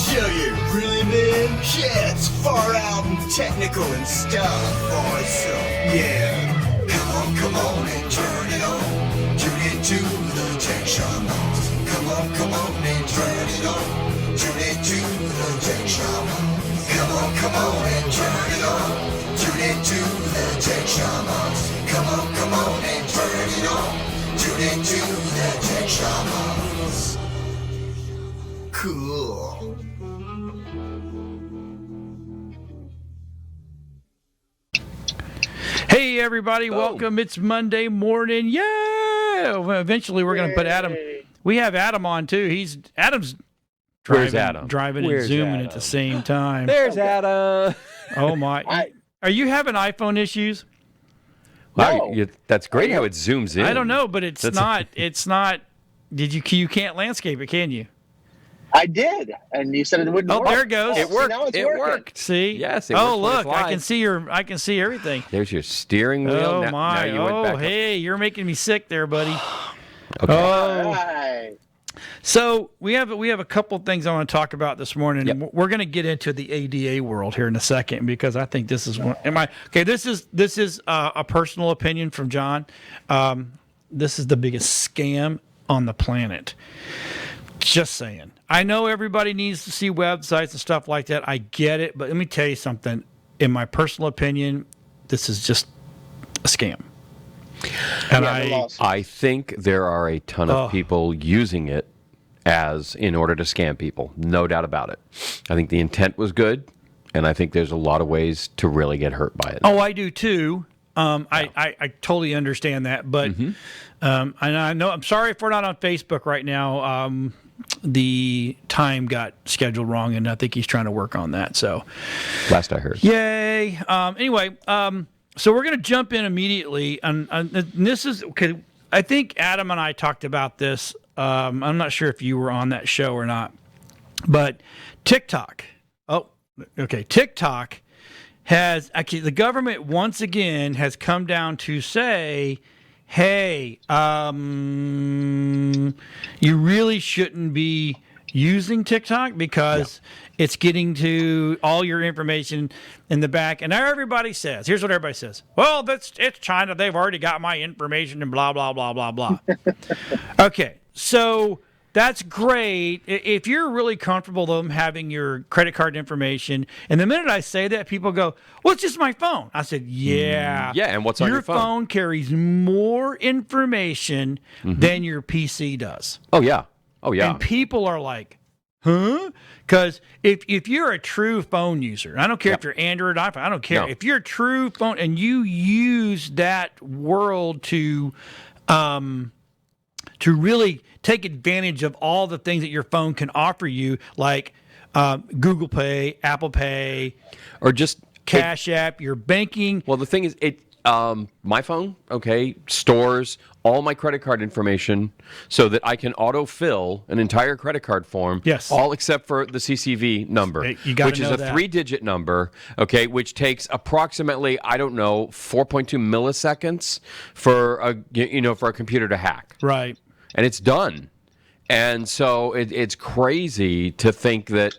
Yo, you really, man? Yeah, it's far out and technical and stuff. Awesome. Yeah. Come on and turn it on. Tune into the Tech Shamans. Come on and turn it on. Tune into the Tech Shamans. Come on and turn it on. Tune into the Tech Shamans. Come on and turn it on. Tune into the Tech Shamans. Cool. Hey everybody, welcome. It's Monday morning. Yeah! Well, eventually we're going to put Adam. We have Adam on too. Adam's driving and zooming at the same time. There's Adam. Oh my. Are you having iPhone issues? Wow, that's great how it zooms in. I don't know, but it's not. You can't landscape it, can you? I did, and you said it wouldn't work. Oh, there it goes. It worked. Now it's it working. worked. See? Yes. Look, I can see everything. There's your steering wheel. Oh now, my. Now you went back hey, you're making me sick there, buddy. Okay. Oh. Right. So we have a couple things I want to talk about this morning. Yep. We're going to get into the ADA world here in a second because I think this is one. This is a personal opinion from John. This is the biggest scam on the planet. Just saying. I know everybody needs to see websites and stuff like that. I get it, but let me tell you something. In my personal opinion, this is just a scam. And I think there are a ton of people using it in order to scam people. No doubt about it. I think the intent was good, and I think there's a lot of ways to really get hurt by it. Oh, I do too. I totally understand that, but I know I'm sorry if we're not on Facebook right now. The time got scheduled wrong, and I think he's trying to work on that. So, last I heard. Yay! Anyway, so we're going to jump in immediately, and this is okay. I think Adam and I talked about this. I'm not sure if you were on that show or not, but TikTok. Oh, okay. TikTok has actually the government once again has come down to say, hey, you really shouldn't be using TikTok because it's getting to all your information in the back. And everybody says, here's what everybody says. Well, it's China. They've already got my information and blah, blah, blah, blah, blah. Okay, so that's great. If you're really comfortable with them having your credit card information, and the minute I say that, people go, well, it's just my phone. I said, yeah. Yeah, and what's on your phone? Your phone carries more information than your PC does. Oh, yeah. Oh, yeah. And people are like, huh? Because if you're a true phone user, I don't care if you're Android or iPhone, I don't care. No. If you're a true phone and you use that world to really take advantage of all the things that your phone can offer you, like Google Pay, Apple Pay, or just Cash App, your banking. Well, the thing is, my phone, stores all my credit card information so that I can autofill an entire credit card form. Yes. All except for the CCV number, which is a 3-digit number, which takes approximately, 4.2 milliseconds for a computer to hack. Right. And it's done. And so it's crazy to think that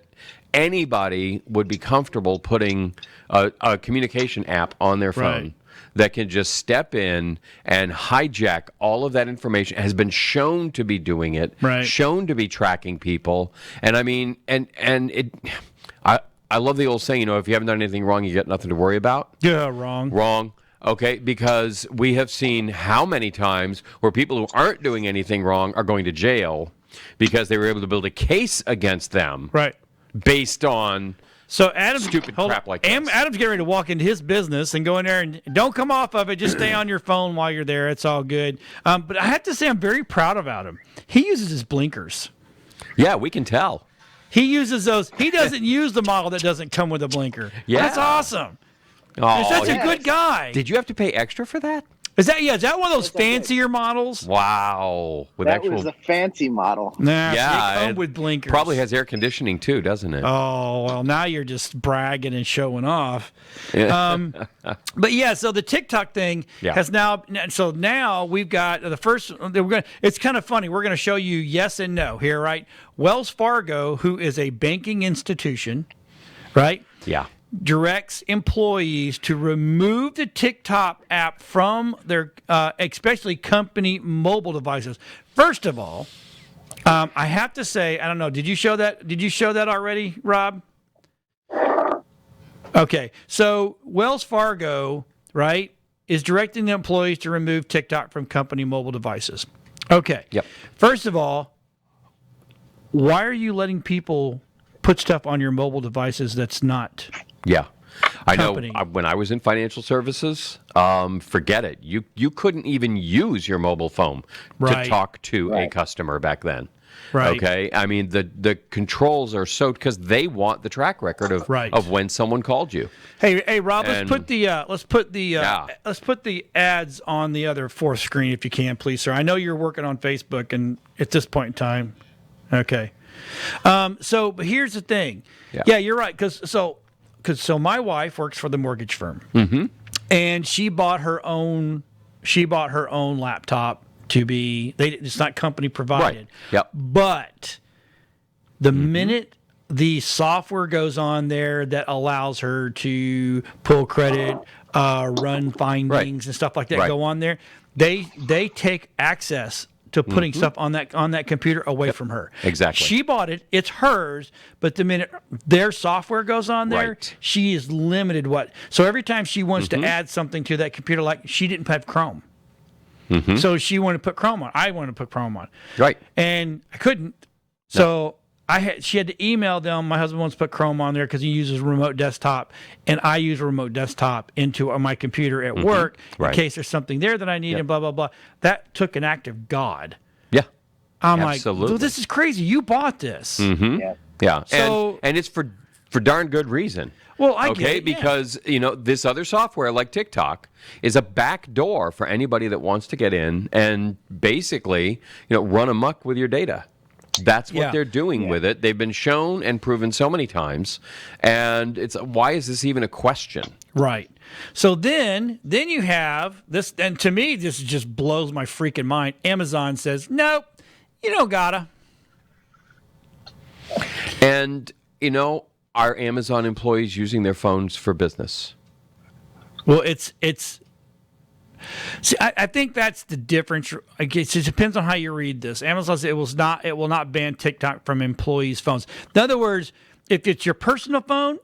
anybody would be comfortable putting a communication app on their phone that can just step in and hijack all of that information. It has been shown to be doing it, shown to be tracking people. And I mean, I love the old saying, if you haven't done anything wrong, you got nothing to worry about. Yeah, wrong. Wrong. Okay, because we have seen how many times where people who aren't doing anything wrong are going to jail because they were able to build a case against them based on stupid crap like this. Adam's getting ready to walk into his business and go in there and don't come off of it. Just stay on your phone while you're there. It's all good. But I have to say I'm very proud about him. He uses his blinkers. Yeah, we can tell. He uses those. He doesn't use the model that doesn't come with a blinker. Yeah. That's awesome. Oh, He's such a good guy. Did you have to pay extra for that? Is that one of those Yes, I did. fancier models? Wow. With That actual, was the fancy model. Nah, yeah, they come it with blinkers. probably has air conditioning too, doesn't it? Oh, well, now you're just bragging and showing off. Yeah. But yeah, so the TikTok thing Yeah. has now. So now we've got the first. It's kind of funny. We're going to show you yes and no here, right? Wells Fargo, who is a banking institution, right? Yeah. Directs employees to remove the TikTok app from their, especially company mobile devices. First of all, I have to say, I don't know. Did you show that? Did you show that already, Rob? Okay, so Wells Fargo, right, is directing the employees to remove TikTok from company mobile devices. Okay. Yep. First of all, why are you letting people put stuff on your mobile devices that's not? Yeah. I Company. know when I was in financial services, forget it. You couldn't even use your mobile phone Right. to talk to a Right. customer back then. Right. Okay. I mean, the controls are so because they want the track record of Right. of when someone called you. Hey, Rob, And- let's put the ads on the other fourth screen if you can, please, sir. I know you're working on Facebook, and at this point in time, okay. So, but here's the thing. Yeah, you're right. Because my wife works for the mortgage firm, and she bought her own laptop to be. It's not company provided. Right. Yep. But the minute the software goes on there that allows her to pull credit, run findings and stuff like that Right. go on there, they take access to putting stuff on that computer away from her. Exactly. She bought it; it's hers. But the minute their software goes on there, Right. she is limited. So every time she wants to add something to that computer, like she didn't have Chrome. So she wanted to put Chrome on. I wanted to put Chrome on. Right. And I couldn't. So she had to email them. My husband wants to put Chrome on there because he uses remote desktop, and I use a remote desktop into my computer at work in Right. case there's something there that I need and blah, blah, blah. That took an act of God. Yeah. I'm Absolutely. like, this is crazy. You bought this. Yeah. Yeah. So- and it's for darn good reason. Well, I get okay, it, yeah. because this other software like TikTok is a back door for anybody that wants to get in and basically, run amok with your data. That's what Yeah. they're doing with it. They've been shown and proven so many times, and it's why is this even a question? Right. So then you have this, and to me, this just blows my freaking mind. Amazon says, nope, you don't gotta. And are Amazon employees using their phones for business? Well, it's. See, I think that's the difference. I guess it depends on how you read this. Amazon says it will not ban TikTok from employees' phones. In other words, if it's your personal phone,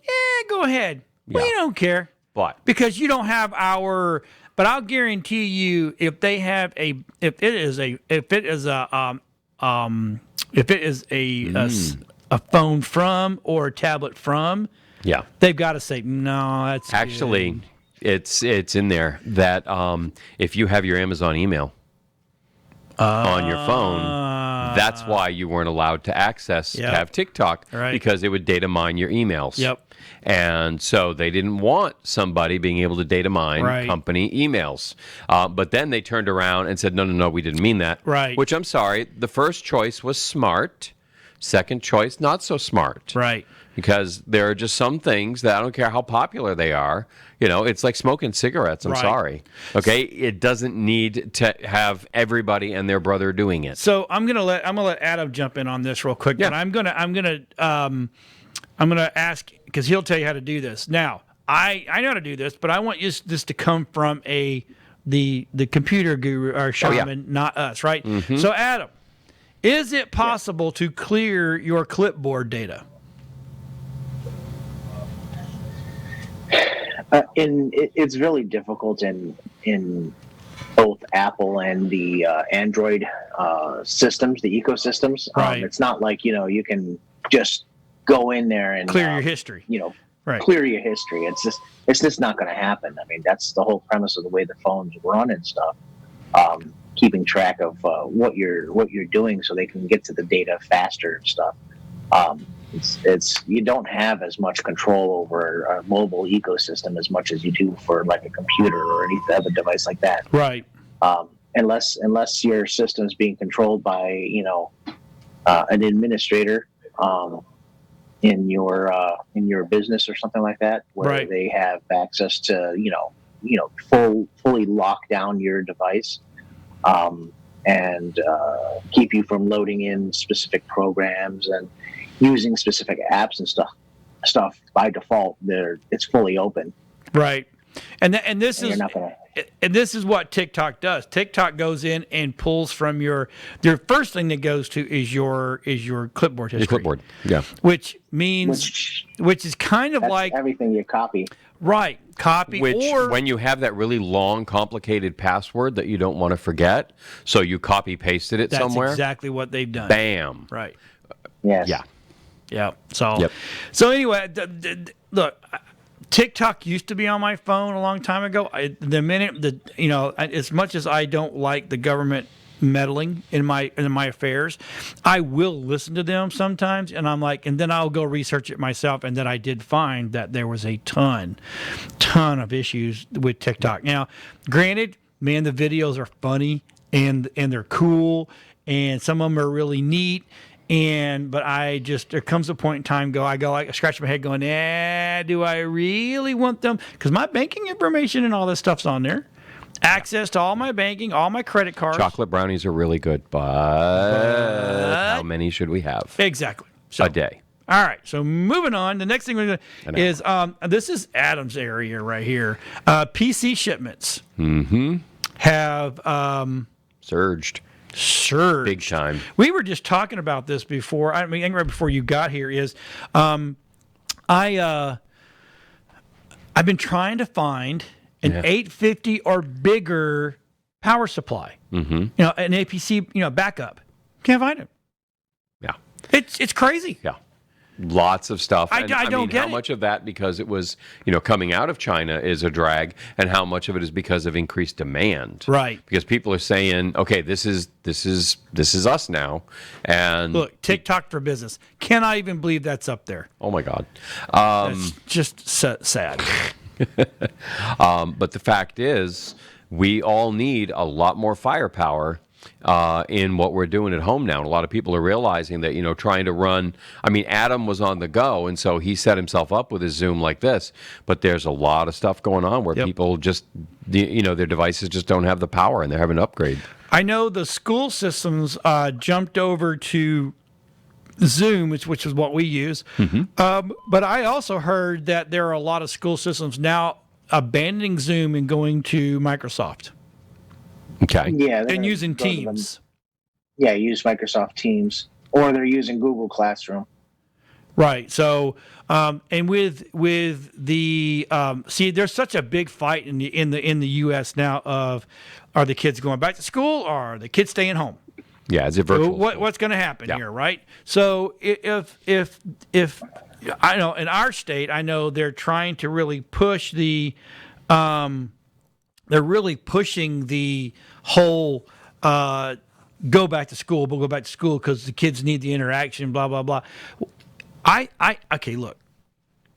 go ahead. Yeah. We don't care. But Because you don't have our. But I'll guarantee you, if it is a phone from or a tablet from, yeah. they've got to say no. That's Actually, good. it's in there that if you have your Amazon email on your phone, that's why you weren't allowed to access Yep. to have TikTok Right. because it would data mine your emails. Yep. And so they didn't want somebody being able to data mine Right. company emails. But then they turned around and said, no, we didn't mean that. Right. Which I'm sorry. The first choice was smart. Second choice, not so smart. Right. Because there are just some things that I don't care how popular they are. It's like smoking cigarettes. I'm Right. sorry. Okay, it doesn't need to have everybody and their brother doing it. So I'm gonna let Adam jump in on this real quick. Yeah. But I'm gonna ask because he'll tell you how to do this. Now I know how to do this, but I want this to come from the computer guru or shaman, not us, right? So Adam, is it possible to clear your clipboard data? It's really difficult in both Apple and the Android systems, the ecosystems. Right. It's not like you can just go in there and Clear your history. Right. clear your history. It's just not going to happen. I mean, that's the whole premise of the way the phones run and stuff. Keeping track of what you're doing so they can get to the data faster and stuff. It's you don't have as much control over a mobile ecosystem as much as you do for like a computer or any other device like that. Right. Unless your system is being controlled by an administrator in your business or something like that, where Right. they have access to fully lock down your device and keep you from loading in specific programs and using specific apps and stuff by default. It's fully open. Right. And this And is you're not gonna. and this is what TikTok does. TikTok goes in and pulls from your first thing that goes to is your clipboard history. Your clipboard. Yeah. Which means which is kind of That's like everything you copy. right, copy Which, or when you have that really long, complicated password that you don't want to forget, so you copy pasted it that's somewhere. exactly what they've done. Bam. Right. Yes. Yeah. Yeah. So Yep. so anyway, look, TikTok used to be on my phone a long time ago. As much as I don't like the government meddling in my affairs, I will listen to them sometimes, and I'm like, and then I'll go research it myself, and then I did find that there was a ton of issues with TikTok. Now, granted, man, the videos are funny and they're cool, and some of them are really neat. But there comes a point in time, I scratch my head going, do I really want them? Because my banking information and all this stuff's on there. Access to all my banking, all my credit cards. Chocolate brownies are really good, but how many should we have Exactly. So, a day? all right. So moving on, the next thing we're going to is, this is Adam's area right here. PC shipments have Surged. surged. Big time. We were just talking about this before. I mean, right before you got here is, I've been trying to find an 850 or bigger power supply. An APC, backup. Can't find it. Yeah. It's crazy. Yeah. Lots of stuff. I And, don't get how it. much of that because it was, coming out of China is a drag, and how much of it is because of increased demand. Right. Because people are saying, okay, this is us now. And Look, TikTok for business. Can I even believe that's up there? oh my God. That's just sad. But the fact is, we all need a lot more firepower in what we're doing at home now. And a lot of people are realizing that, trying to run, Adam was on the go, and so he set himself up with his Zoom like this. But there's a lot of stuff going on where people just, their devices just don't have the power, and they're having to upgrade. I know the school systems jumped over to Zoom, which is what we use. But I also heard that there are a lot of school systems now abandoning Zoom and going to Microsoft Okay. Yeah. and using Teams. Yeah, use Microsoft Teams, or they're using Google Classroom. Right. So, and with the there's such a big fight in the U.S. now of are the kids going back to school or are the kids staying home? Yeah, it's a virtual. What's going to happen here, right? So if I know in our state, I know they're trying to really push they're really pushing the whole go back to school, but go back to school because the kids need the interaction, blah blah blah. Okay, look,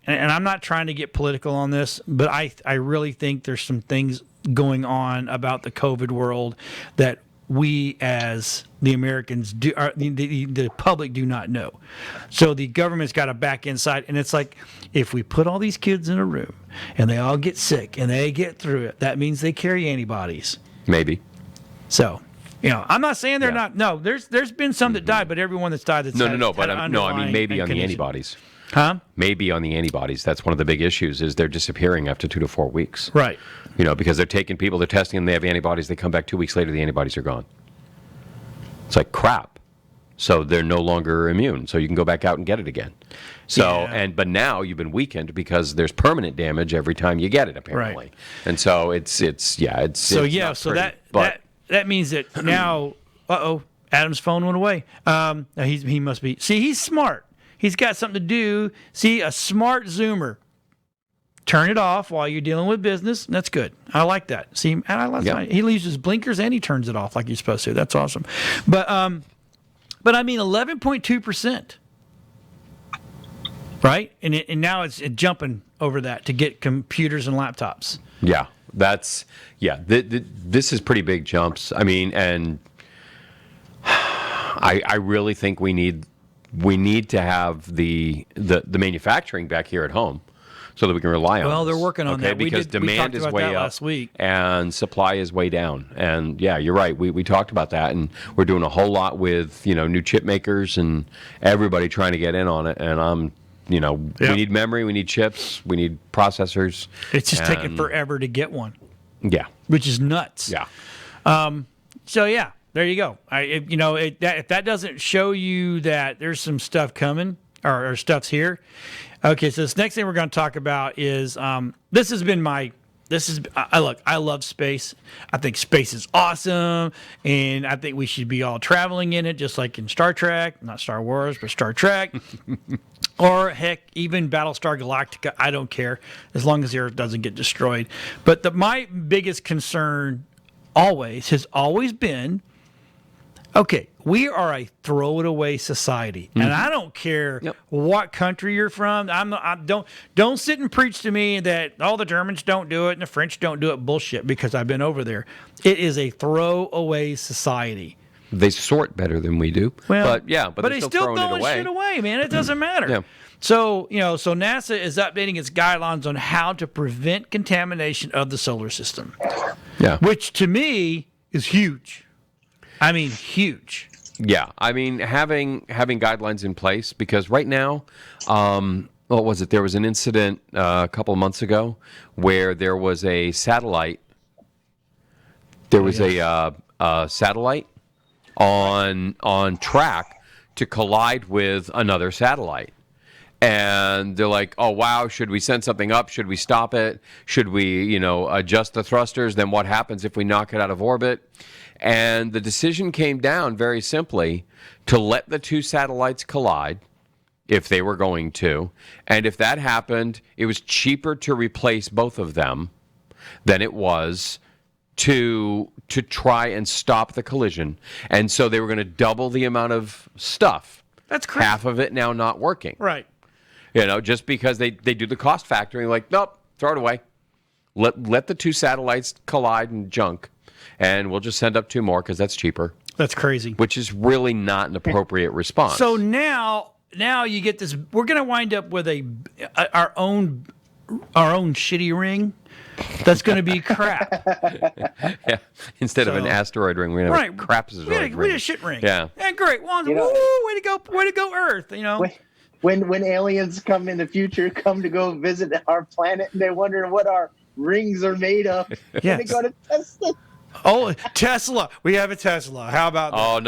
and I'm not trying to get political on this, but I really think there's some things going on about the COVID world that we as the Americans do, the public do not know. So the government's got to back inside, and it's like if we put all these kids in a room and they all get sick and they get through it, that means they carry antibodies. Maybe. So, I'm not saying they're not. No, there's been some that died, but everyone that's died that's No. had But an maybe on the condition. antibodies. Huh? Maybe on the antibodies. That's one of the big issues is they're disappearing after 2 to 4 weeks. Right. Because they're taking people, they're testing them, they have antibodies, they come back 2 weeks later, the antibodies are gone. It's like crap. So they're no longer immune. So you can go back out and get it again. So but now you've been weakened because there's permanent damage every time you get it apparently. Right. And so it's not pretty, but that means that now Adam's phone went away. He must be. See, he's smart. He's got something to do. See, a smart Zoomer. Turn it off while you're dealing with business. That's good. I like that. See, and he leaves his blinkers and he turns it off like he's supposed to. That's awesome. But 11.2%. right? And now it's jumping over that to get computers and laptops. Yeah, this is pretty big jumps. I mean, and I really think we need to have the manufacturing back here at home so that we can rely on. Well, they're this, working on okay? that. Because demand is way up last week, and supply is way down. And yeah, you're right. We talked about that, and we're doing a whole lot with new chip makers and everybody trying to get in on it. And we need memory, we need chips, we need processors. It's just taking forever to get one. Yeah, which is nuts. Yeah. So yeah. There you go. If that doesn't show you that there's some stuff coming or stuff's here. Okay, so this next thing we're going to talk about is I love space. I think space is awesome, and I think we should be all traveling in it, just like in Star Trek, not Star Wars, but Star Trek. Or heck, even Battlestar Galactica. I don't care as long as the Earth doesn't get destroyed. But my biggest concern has always been, okay, we are a throw it away society, and I don't care what country you're from. Don't sit and preach to me that all the Germans don't do it and the French don't do it. Bullshit, because I've been over there. It is a throw away society. They sort better than we do. Well, but they're still throwing shit away, man. It doesn't matter. Yeah. So NASA is updating its guidelines on how to prevent contamination of the solar system. Yeah. Which to me is huge. I mean, huge. Yeah, I mean, having guidelines in place, because right now, what was it? There was an incident a couple of months ago where there was a satellite. There was a satellite on track to collide with another satellite. And they're like, oh, wow, should we send something up? Should we stop it? Should we, adjust the thrusters? Then what happens if we knock it out of orbit? And the decision came down very simply to let the two satellites collide if they were going to. And if that happened, it was cheaper to replace both of them than it was to try and stop the collision. And so they were going to double the amount of stuff. That's crazy. Half of it now not working. Right. Just because they do the cost factoring, like, nope, throw it away. Let the two satellites collide and junk, and we'll just send up two more because that's cheaper. That's crazy. Which is really not an appropriate response. So now you get this. We're going to wind up with our own shitty ring. That's going to be crap. Yeah. Instead of an asteroid ring, we're going to have a crapsoid ring. We had a shit ring. Yeah. And great. Woo, way to go, Earth. When aliens come in the future, come to go visit our planet, and they're wondering what our rings are made of. Yes. They go to Tesla. Oh, Tesla. We have a Tesla. How about that? Oh,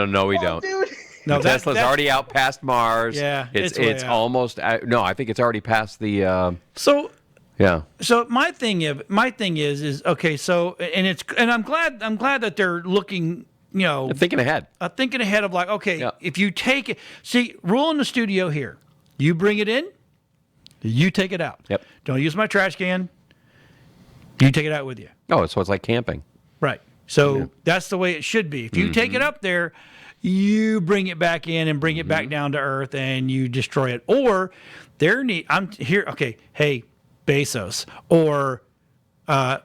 no, we don't. Dude. No, Tesla's already out past Mars. Yeah, it's almost. No, I think it's already past the. So. Yeah. So my thing is okay. So and I'm glad that they're looking. Thinking ahead. Thinking ahead of like, okay, Yeah. if you take it, rule in the studio here, you bring it in, you take it out. Yep. Don't use my trash can. You take it out with you. Oh, so it's like camping. Right. So that's the way it should be. If you take it up there, you bring it back in and bring it back down to Earth and you destroy it. Or I'm here. Okay. Hey, Bezos or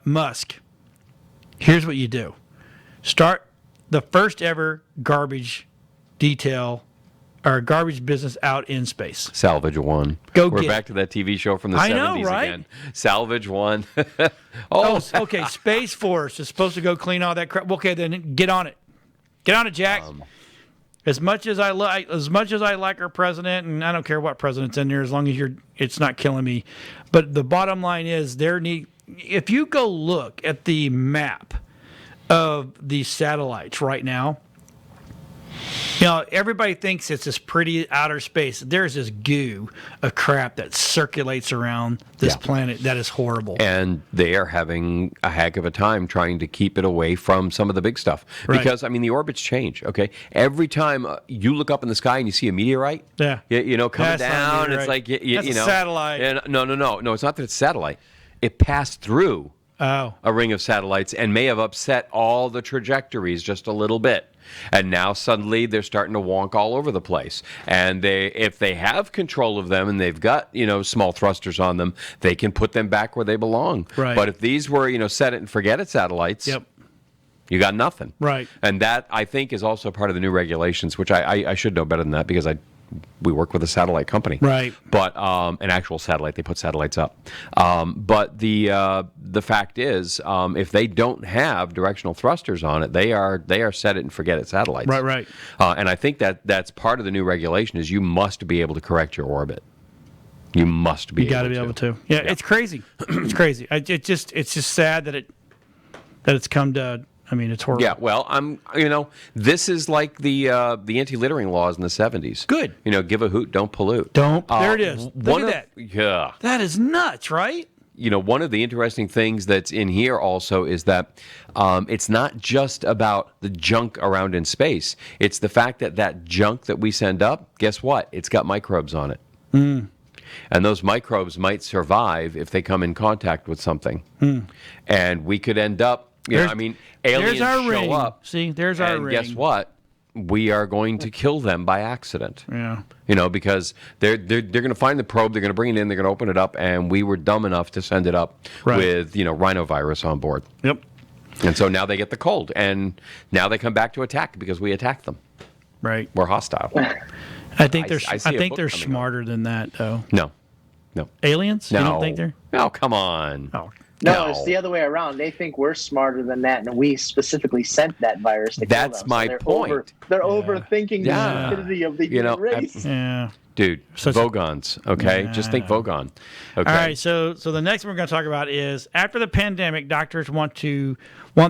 Musk. Here's what you do. Start the first ever garbage business out in space. Salvage One. We're back to that TV show from the 70s I know, right? again. Salvage One. Okay. Space Force is supposed to go clean all that crap. Okay, then get on it. Get on it, Jack. As much as I like our president, and I don't care what president's in there, as long as it's not killing me. But the bottom line is, if you go look at the map of these satellites right now, everybody thinks it's this pretty outer space. There's this goo of crap that circulates around this planet that is horrible. And they are having a heck of a time trying to keep it away from some of the big stuff. Right. Because, the orbits change, okay? Every time you look up in the sky and you see a meteorite, coming That's down, not it's like, That's a satellite. And no, it's not that it's satellite. It passed through a ring of satellites and may have upset all the trajectories just a little bit. And now suddenly they're starting to wonk all over the place. And if they have control of them and they've got, small thrusters on them, they can put them back where they belong. Right. But if these were, set it and forget it satellites, Yep. you got nothing. Right. And that, I think, is also part of the new regulations, which I should know better than that because we work with a satellite company. Right. But an actual satellite, they put satellites up. But the fact is, if they don't have directional thrusters on it, they are set it and forget it satellites. Right. And I think that's part of the new regulation is you must be able to correct your orbit. You must be. You got to be able to. Yeah, it's crazy. It's crazy. It's just sad that it's come to. I mean, it's horrible. Yeah, well, this is like the anti-littering laws in the 70s. Good. Give a hoot, don't pollute. There it is. Look at that. Yeah. That is nuts, right? One of the interesting things that's in here also is that it's not just about the junk around in space. It's the fact that junk that we send up, guess what? It's got microbes on it. Mm. And those microbes might survive if they come in contact with something. Mm. And we could end up, aliens show up. See, there's our ring. And guess what? We are going to kill them by accident. Yeah. Because they're going to find the probe, they're going to bring it in, they're going to open it up, and we were dumb enough to send it up with, rhinovirus on board. Yep. And so now they get the cold, and now they come back to attack because we attacked them. Right. We're hostile. I think they're I think they're smarter than that, though. No. Aliens? No. You don't think they're? No, come on. Oh. No, it's the other way around. They think we're smarter than that, and we specifically sent that virus to kill them. That's my they're point. They're overthinking the stupidity of the human race. Yeah. Dude, Vogons, okay? Yeah. Just think Vogon. Okay. All right, so the next one we're going to talk about is after the pandemic, doctors want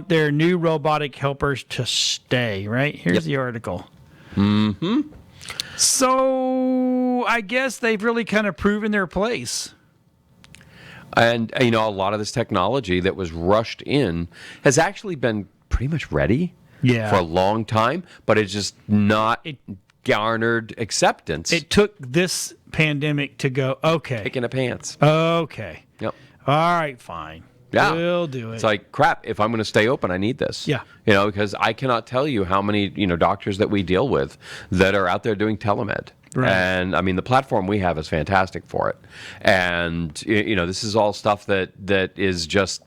their new robotic helpers to stay, right? Here's the article. Mm-hmm. So I guess they've really kind of proven their place. And, a lot of this technology that was rushed in has actually been pretty much ready for a long time, but it's just not garnered acceptance. It took this pandemic to go, okay. Taking a pants. Okay. Yep. All right, fine. Yeah. We'll do it. It's like, crap, if I'm going to stay open, I need this. Yeah. Because I cannot tell you how many, doctors that we deal with that are out there doing telemed. Right. And, the platform we have is fantastic for it. And, this is all stuff that is just,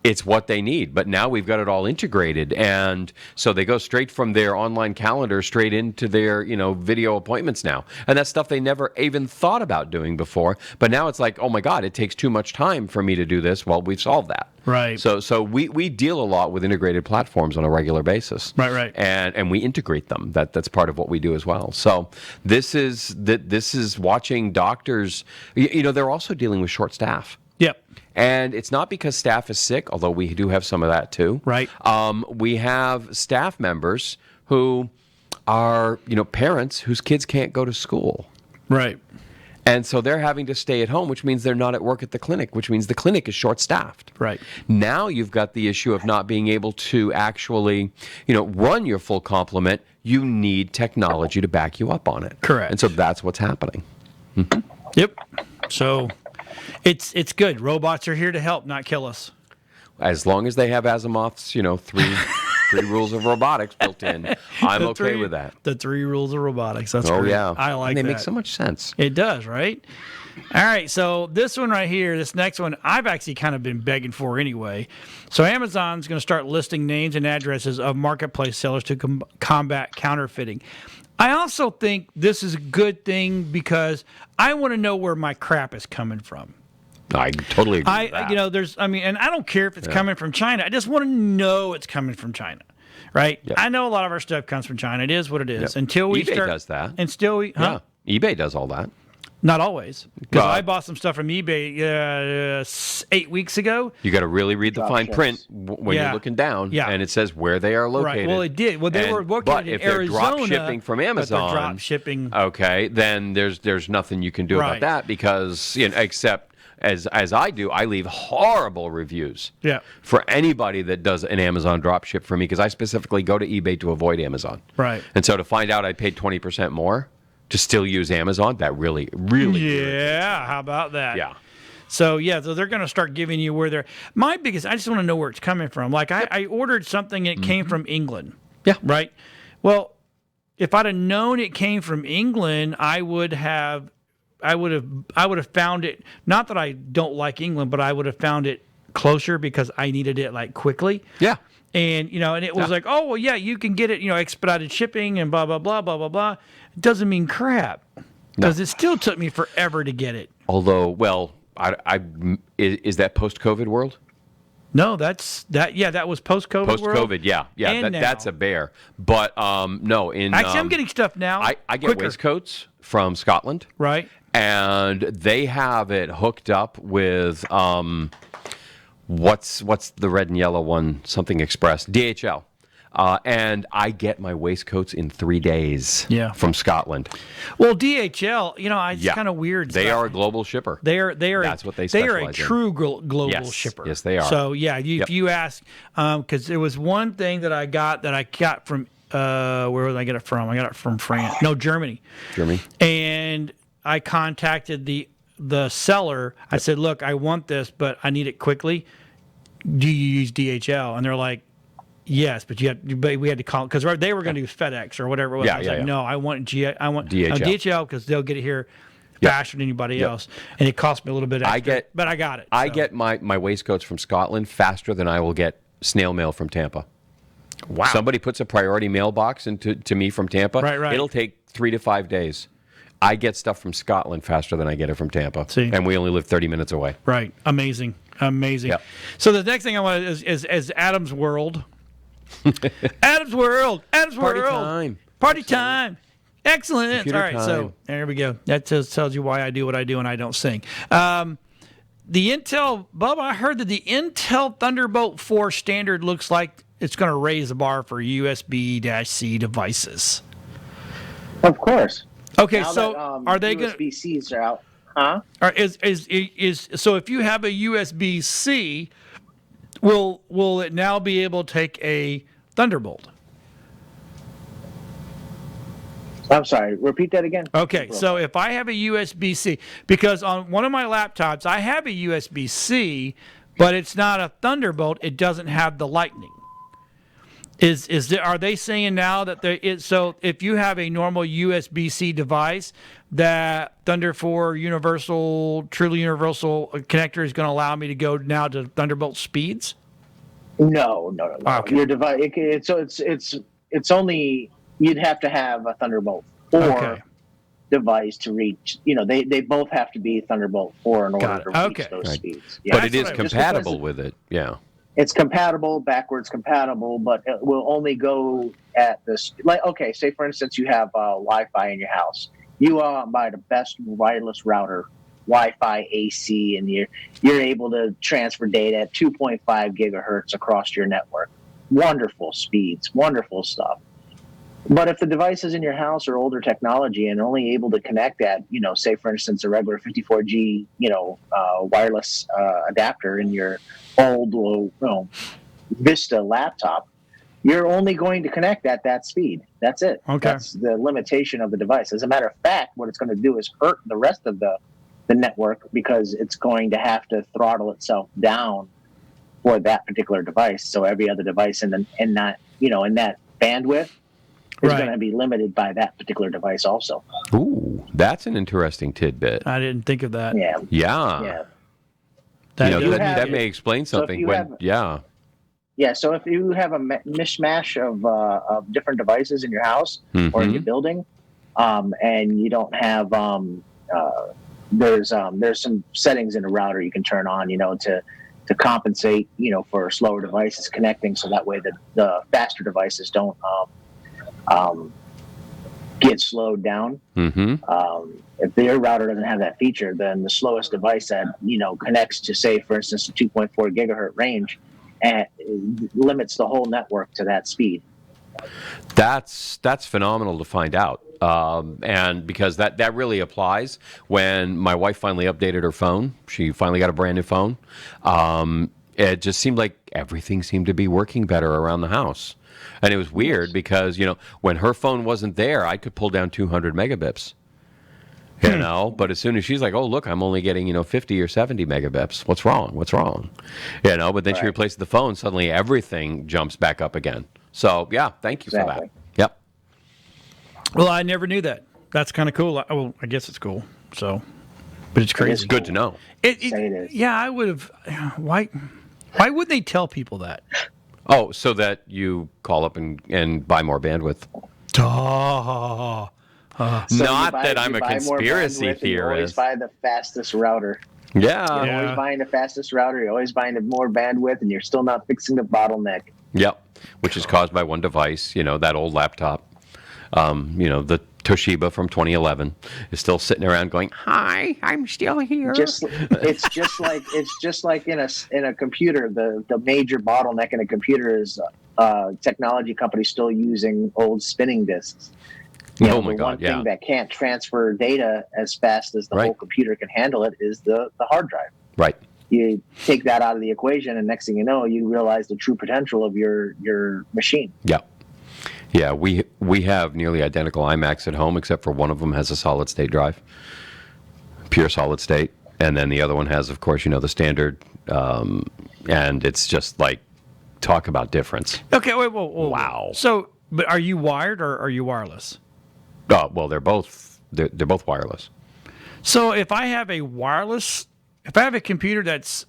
it's what they need. But now we've got it all integrated. And so they go straight from their online calendar straight into their, video appointments now. And that's stuff they never even thought about doing before. But now it's like, oh, my God, it takes too much time for me to do this. Well, we've solved that. Right. So we deal a lot with integrated platforms on a regular basis. Right. And we integrate them. That's part of what we do as well. So this is watching doctors. They're also dealing with short staff. Yep. And it's not because staff is sick, although we do have some of that too. Right. We have staff members who are parents whose kids can't go to school. Right. And so they're having to stay at home, which means they're not at work at the clinic, which means the clinic is short-staffed. Right. Now you've got the issue of not being able to actually, run your full complement. You need technology to back you up on it. Correct. And so that's what's happening. Yep. So it's good. Robots are here to help, not kill us. As long as they have Asimov's, three rules of robotics built in, I'm okay with that. The 3 rules of robotics. That's great. Yeah. I like and they that. make so much sense. It does, right? All right, so this one right here, this next one, I've actually kind of been begging for anyway. So Amazon's going to start listing names and addresses of marketplace sellers to combat counterfeiting. I also think this is a good thing because I want to know where my crap is coming from. I totally agree with that. And I don't care if it's coming from China. I just want to know it's coming from China, right? Yep. I know a lot of our stuff comes from China. It is what it is. Yep. Until we eBay start, does that. And still, we, Yeah, eBay does all that. Not always, because Well, I bought some stuff from eBay 8 weeks ago. You got to really read the fine Dropships. print when Yeah. you're looking down, Yeah. and it says where they are located. Right. Well, it did. Well, they were located but in if Arizona. they're drop shipping from but they're Amazon, drop shipping. okay, then there's nothing you can do Right. about that because except as I do, I leave horrible reviews. Yeah. For anybody that does an Amazon drop ship for me, because I specifically go to eBay to avoid Amazon. Right. And so to find out I paid 20% more to still use Amazon, that really Yeah. How about that? yeah. So they're going to start giving you where they're. I just want to know where it's coming from. Like I ordered something and it came from England. Yeah. Right. Well, if I'd have known it came from England, I would have found it. Not that I don't like England, but I would have found it closer because I needed it like quickly. Yeah. And and it was like, oh well, yeah, you can get it, expedited shipping and blah blah blah blah blah blah. It doesn't mean crap because it still took me forever to get it. Although, well, is that post-COVID world? No, that's that. Yeah, that was post-COVID. Post-COVID, yeah. And that's a bear. But no, actually, I'm getting stuff now. I get quicker. waistcoats from Scotland, Right. and they have it hooked up with what's the red and yellow one? Something Express, DHL. And I get my waistcoats in 3 days from Scotland. Well, DHL, it's kind of weird. They are a global shipper. They are. That's what they They are a specialize in. true global shipper. Yes, they are. So if you ask, because there was one thing that I got from where did I get it from? I got it from France. No, Germany. And I contacted the seller. I said, look, I want this, but I need it quickly. Do you use DHL? And they're like, yes, but we had to call because they were going to use FedEx or whatever it was. I was like, no, I want DHL because they'll get it here faster than anybody else, and it cost me a little bit extra. But I got it. I get my waistcoats from Scotland faster than I will get snail mail from Tampa. Wow! Somebody puts a priority mailbox to me from Tampa. Right. It'll take 3 to 5 days. I get stuff from Scotland faster than I get it from Tampa. See? And we only live 30 minutes away. Right. Amazing. Yep. So the next thing I want is Adam's World. Adam's World. Party time. Excellent. Computer All right, time. so there we go. That just tells you why I do what I do and I don't sing. The Intel, Bubba, I heard that the Intel Thunderbolt 4 standard looks like it's going to raise the bar for USB-C devices. Of course. Okay, Now so that, are they going to... USB-Cs are out. Huh? Is so if you have a USB-C, will it now be able to take a Thunderbolt? I'm sorry. Repeat that again. Okay, so if I have a USB-C, because on one of my laptops I have a USB-C, but it's not a Thunderbolt. It doesn't have the Lightning. Are they saying now that so if you have a normal USB-C device, that Thunder 4 truly universal connector is going to allow me to go now to Thunderbolt speeds? No. Okay. Your device. It's only you'd have to have a Thunderbolt 4 device to reach. They both have to be Thunderbolt 4 in order to reach those speeds. Yeah. But it is compatible with it. Yeah. It's compatible, backwards compatible, but it will only go at this. Say for instance, you have Wi-Fi in your house. You buy the best wireless router, Wi-Fi AC, and you're able to transfer data at 2.5 gigahertz across your network. Wonderful speeds, wonderful stuff. But if the devices in your house are older technology and only able to connect at, say for instance, a regular 54G, wireless adapter in your old, Vista laptop, you're only going to connect at that speed. That's it. Okay. That's the limitation of the device. As a matter of fact, what it's going to do is hurt the rest of the network because it's going to have to throttle itself down for that particular device. So every other device in that bandwidth is going to be limited by that particular device also. Ooh, that's an interesting tidbit. I didn't think of that. Yeah. That may explain something. So if you have a mishmash of different devices in your house or in your building, and you don't have there's some settings in the router you can turn on, to compensate, for slower devices connecting, so that way the faster devices don't get slowed down. If your router doesn't have that feature, then the slowest device that connects to, say, for instance, the 2.4 gigahertz range, and limits the whole network to that speed. That's phenomenal to find out, and because that really applies when my wife finally updated her phone. She finally got a brand new phone. It just seemed like everything seemed to be working better around the house. And it was weird because, when her phone wasn't there, I could pull down 200 megabits. But as soon as she's like, oh, look, I'm only getting, 50 or 70 megabits. What's wrong? But then she replaces the phone. Suddenly everything jumps back up again. So, yeah, thank you for that. Yep. Well, I never knew that. That's kind of cool. Well, I guess it's cool. So, but it's crazy. It's good to know. Say it is. Yeah, I would have. Why would they tell people that? Oh, so that you call up and buy more bandwidth. Oh, So Not that you I'm a buy more conspiracy bandwidth and you always theorist. buy the fastest router. Yeah. Yeah. Always buying the fastest router. You're always buying the more bandwidth, and you're still not fixing the bottleneck. Yep. Which is caused by one device, that old laptop. The Toshiba from 2011 is still sitting around going, "Hi, I'm still here." It's just like in a computer. The major bottleneck in a computer is technology companies still using old spinning disks. Oh my the God, one yeah. thing that can't transfer data as fast as the Right. whole computer can handle it is the hard drive. Right. You take that out of the equation, and next thing you know, you realize the true potential of your machine. Yeah. Yeah, we have nearly identical iMacs at home, except for one of them has a solid state drive, pure solid state, and then the other one has, of course, the standard, and it's just like, talk about difference. okay. Wait, whoa. Wow. So, but are you wired or are you wireless? Oh, well, they're both wireless. So, if I have a computer that's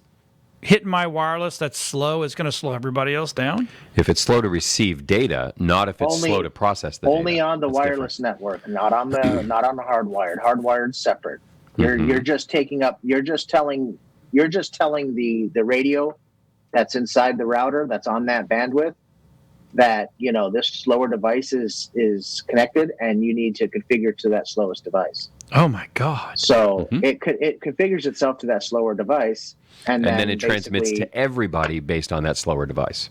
hitting my wireless that's slow, it's going to slow everybody else down. If it's slow to receive data, not if it's Only- slow to process the Only data. on the That's wireless network, not on the hardwired. Hardwired's separate. Mm-hmm. You're just telling the radio that's inside the router that's on that bandwidth that this slower device is connected, and you need to configure to that slowest device. Oh my God. So it configures itself to that slower device, and different. And then it transmits basically- to everybody based on that slower device.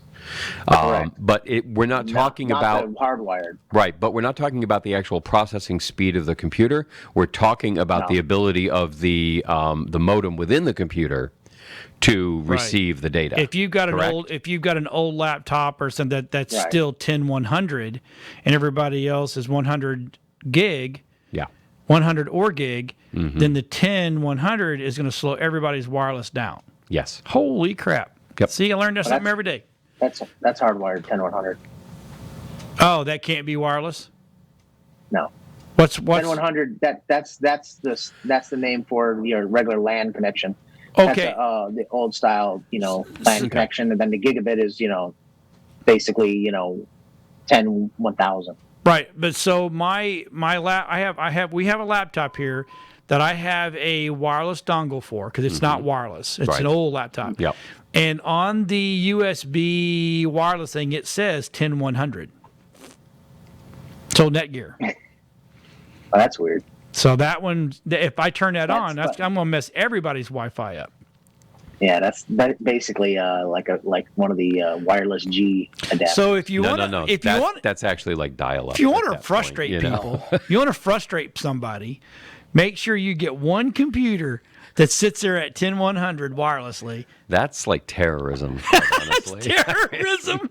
Correct. But we're not talking not about the hardwired. right. But we're not talking about the actual processing speed of the computer. We're talking about the ability of the modem within the computer to receive the data. If you've got Correct. an old laptop or something that's Right. still 10100 and everybody else is 100 gig, Yeah. 100 or gig, Mm-hmm. then the 10100 is going to slow everybody's wireless down. Yes. Holy crap. Yep. See, I learned something every day. That's hardwired 10100. Oh, that can't be wireless? No. What's 10100. That's the name for your regular LAN connection. okay? That's the old style, LAN Okay. connection, and then the gigabit is, basically, 10/1000. Right, but so my we have a laptop here that I have a wireless dongle for because it's not wireless. It's Right. an old laptop. Yep. And on the USB wireless thing, it says 10100. So Netgear. Well, that's weird. So that one, if I turn that on, That's I'm going to mess everybody's Wi-Fi up. Yeah, that's basically like one of the wireless G adapters. So if you No, want, no. if you want, That's actually like dial-up. if you at want to that point, frustrate you know? people, you want to frustrate somebody, make sure you get one computer that sits there at 10100 wirelessly. That's like terrorism. quite honestly. Terrorism.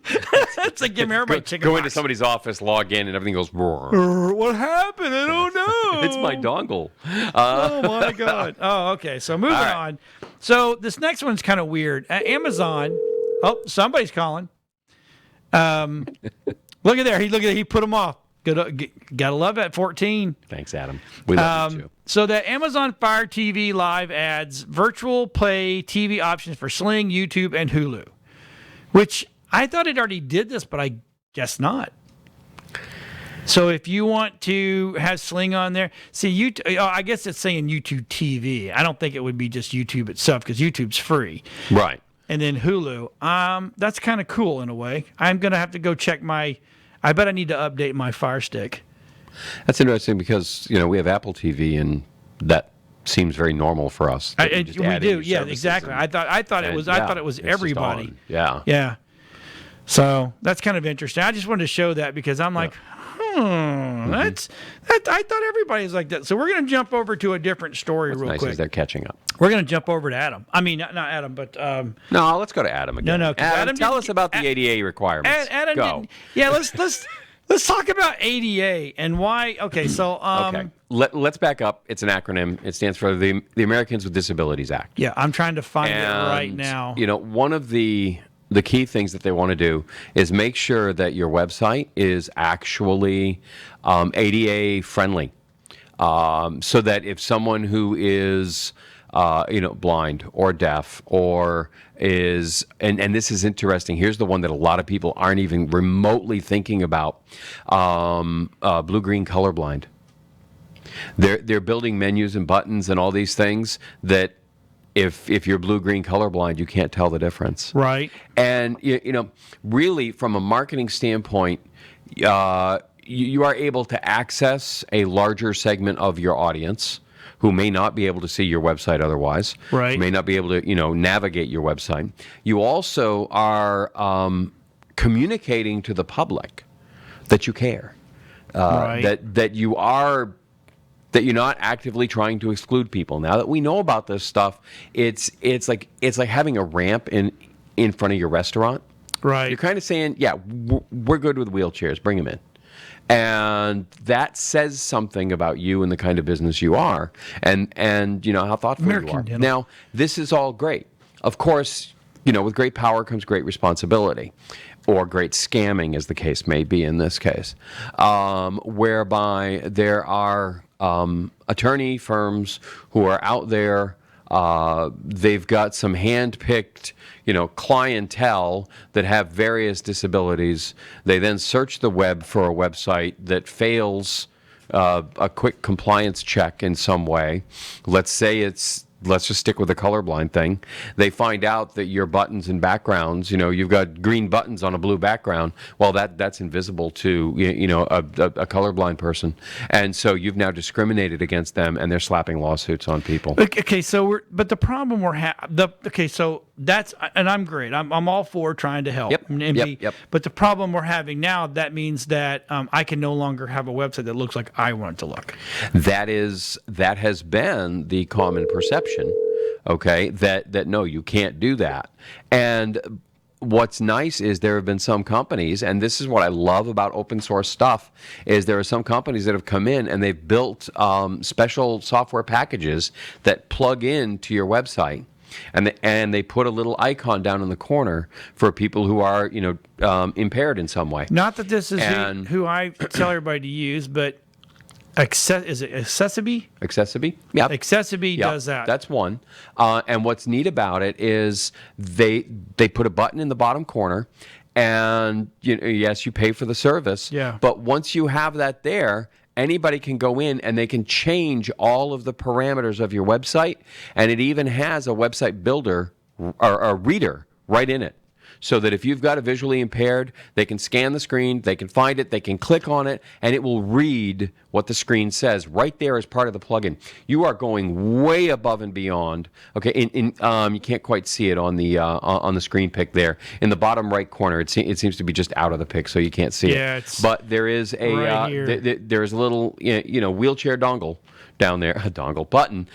That's like giving everybody chicken Go into pox. somebody's office, log in, and everything goes. "Brrr." What happened? I don't know. It's my dongle. Oh my God. Oh, okay. So moving All right. on. So this next one's kind of weird. Amazon. Oh, somebody's calling. Look at there. He put them off. Gotta love it. 14. Thanks, Adam. We love you too. So the Amazon Fire TV live adds virtual play TV options for Sling, YouTube, and Hulu, which I thought it already did this, but I guess not. So if you want to have Sling on there, see, I guess it's saying YouTube TV. I don't think it would be just YouTube itself because YouTube's free. Right. And then Hulu. That's kind of cool in a way. I'm going to have to go check I bet I need to update my Fire Stick. That's interesting because we have Apple TV, and that seems very normal for us. that you just We add in do. your Yeah, services exactly. I thought it was it's just everybody. on. Yeah. Yeah. So that's kind of interesting. I just wanted to show that because I'm like, I thought everybody's like that. So we're going to jump over to a different story What's real nice quick. is they're catching up. We're going to jump over to Adam. I mean, not Adam, but No, let's go to Adam again. No, 'cause Adam tell didn't- us about the ADA requirements. Adam go. didn't. Yeah, let's talk about ADA and why. Okay, so Okay. Let's back up. It's an acronym. It stands for the Americans with Disabilities Act. yeah, I'm trying to find it right And, now. One of the the key things that they want to do is make sure that your website is actually ADA friendly, so that if someone who is blind or deaf or is, and this is interesting, here's the one that a lot of people aren't even remotely thinking about, blue-green colorblind. They're building menus and buttons and all these things that if you're blue-green colorblind, you can't tell the difference. Right. And, really, from a marketing standpoint, you are able to access a larger segment of your audience who may not be able to see your website otherwise. Right. May not be able to, navigate your website. You also are communicating to the public that you care. Right. That you're not actively trying to exclude people. Now that we know about this stuff, it's like having a ramp in front of your restaurant. Right. You're kind of saying, yeah, we're good with wheelchairs. Bring them in. And that says something about you and the kind of business you are, and how thoughtful you are. Now, this is all great. Of course, with great power comes great responsibility, or great scamming, as the case may be in this case, whereby there are attorney firms who are out there. They've got some hand-picked, clientele that have various disabilities. They then search the web for a website that fails a quick compliance check in some way. Let's just stick with the colorblind thing. They find out that your buttons and backgrounds, you've got green buttons on a blue background. Well, that's invisible to, a colorblind person. And so you've now discriminated against them, and they're slapping lawsuits on people. Okay, so but the problem so that's, and I'm great. I'm all for trying to help. Yep. But the problem we're having now, that means that I can no longer have a website that looks like I want it to look. That has been the common perception. Okay, that no, you can't do that. And what's nice is there have been some companies, and this is what I love about open source stuff, is there are some companies that have come in and they've built special software packages that plug into your website. And they put a little icon down in the corner for people who are, impaired in some way. Not that this is who I tell everybody to use, but is it Accessiby? Accessiby? Yeah. Accessiby does that. That's one. And what's neat about it is they put a button in the bottom corner, and yes, you pay for the service. Yeah. But once you have that there, anybody can go in and they can change all of the parameters of your website, and it even has a website builder or a reader right in it. So that if you've got a visually impaired, they can scan the screen, they can find it, they can click on it, and it will read what the screen says right there as part of the plugin. You are going way above and beyond. Okay, you can't quite see it on the screen pick there in the bottom right corner. It seems to be just out of the pick, so you can't see it. But there is a there is a little wheelchair dongle down there, a dongle button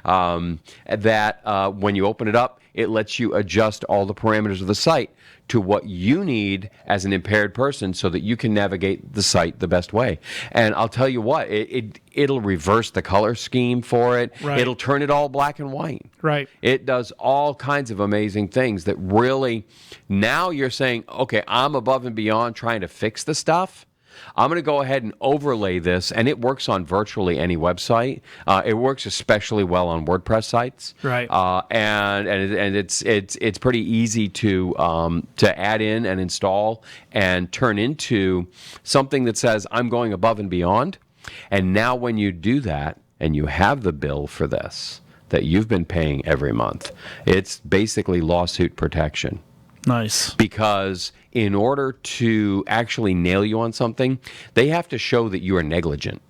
that when you open it up, it lets you adjust all the parameters of the site to what you need as an impaired person so that you can navigate the site the best way. And I'll tell you what, it'll reverse the color scheme for it. Right. It'll turn it all black and white. Right. It does all kinds of amazing things that really, now you're saying, okay, I'm above and beyond trying to fix the stuff. I'm going to go ahead and overlay this, and it works on virtually any website. It works especially well on WordPress sites, right? And it's pretty easy to add in and install and turn into something that says I'm going above and beyond. And now, when you do that, and you have the bill for this that you've been paying every month, it's basically lawsuit protection. Nice. Because in order to actually nail you on something, they have to show that you are negligent.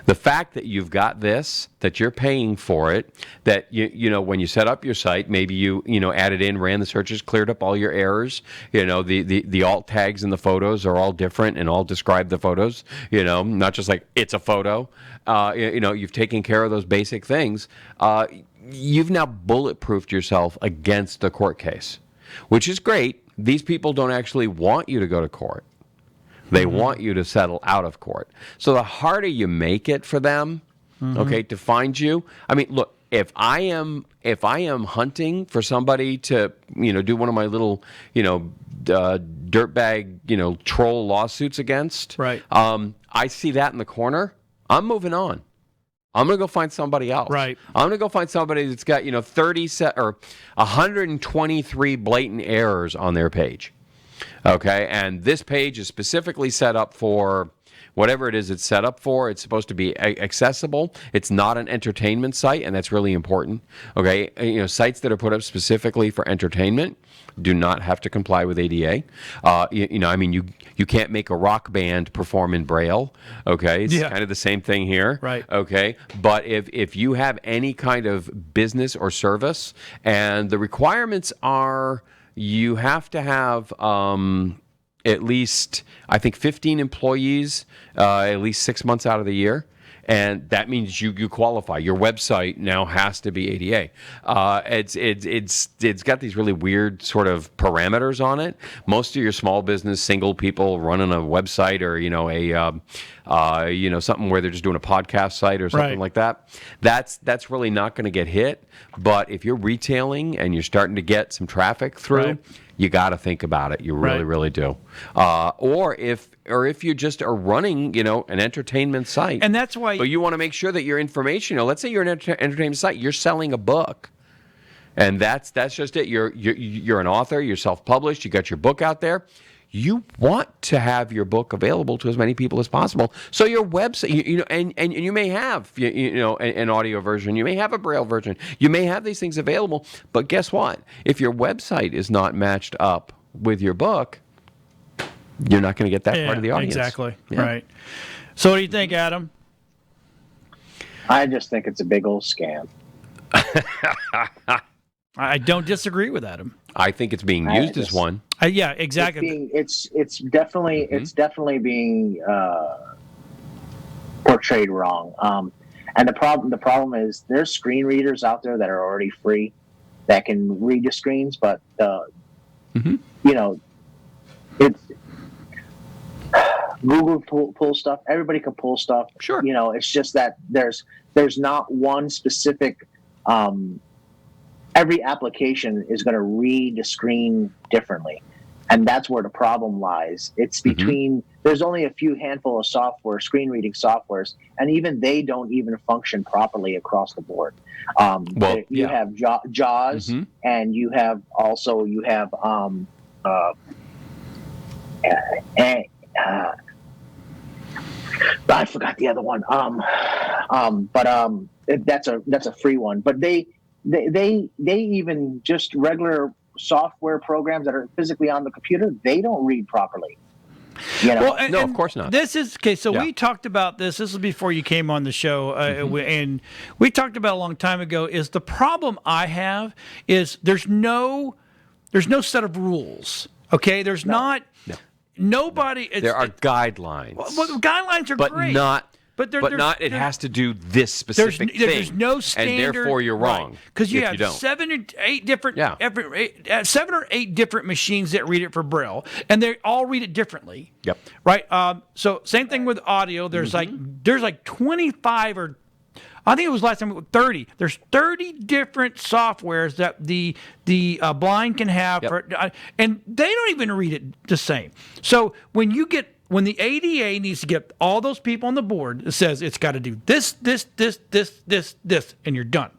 The fact that you've got this, that you're paying for it, that when you set up your site, maybe you added in, ran the searches, cleared up all your errors. The alt tags in the photos are all different and all describe the photos. Not just like it's a photo. You've taken care of those basic things. You've now bulletproofed yourself against the court case, which is great. These people don't actually want you to go to court. They want you to settle out of court. So the harder you make it for them, okay, to find you. I mean, look, if I am hunting for somebody to do one of my little dirtbag troll lawsuits against, Right. I see that in the corner, I'm moving on. I'm going to go find somebody else. Right. I'm going to go find somebody that's got 123 blatant errors on their page. Okay, and this page is specifically set up for whatever it is it's set up for. It's supposed to be accessible. It's not an entertainment site, and that's really important. Okay, sites that are put up specifically for entertainment do not have to comply with ADA. You can't make a rock band perform in Braille. Okay, it's kind of the same thing here. Right. Okay, but if you have any kind of business or service, and the requirements are, you have to have at least, I think, 15 employees at least 6 months out of the year. And that means you qualify. Your website now has to be ADA. It's got these really weird sort of parameters on it. Most of your small business, single people running a website, or something where they're just doing a podcast site or something like that. That's really not going to get hit. But if you're retailing and you're starting to get some traffic through, you got to think about it. You really, really do. Or if you just are running, an entertainment site, And that's why. but you want to make sure that your information, let's say you're an entertainment site, you're selling a book, and that's just it. You're an author, you're self-published, you got your book out there. You want to have your book available to as many people as possible. So your website, and you may have, an audio version, you may have a Braille version, you may have these things available. But guess what? If your website is not matched up with your book, you're not going to get that part of the audience. Exactly. Yeah. Right. So what do you think, Adam? I just think it's a big old scam. I don't disagree with Adam. I think it's being used as one. Yeah, exactly. It's definitely being portrayed wrong. And the problem is there's screen readers out there that are already free that can read the screens, but it's Google pull stuff. Everybody can pull stuff. Sure. It's just that there's not one specific. Every application is going to read the screen differently, and that's where the problem lies. It's between there's only a few handful of screen reading softwares, and even they don't even function properly across the board. You have JAWS, and you have I forgot the other one. That's a free one. But they even just regular software programs that are physically on the computer, they don't read properly. Well, no, of course not. This is okay. So we talked about this. This was before you came on the show, and we talked about a long time ago. Is the problem I have is there's no set of rules. Okay, there's not. Nobody. There are guidelines. Well, the guidelines are great, it has to do this specific thing. There's no standard, and therefore you're wrong. Because you have 7 or 8 different, 7 or 8 different machines that read it for Braille, and they all read it differently. Yep. Right. So same thing with audio. There's like 25 or I think it was last time 30. There's 30 different softwares that the blind can have, and they don't even read it the same. So when the ADA needs to get all those people on the board, it says it's got to do this, and you're done.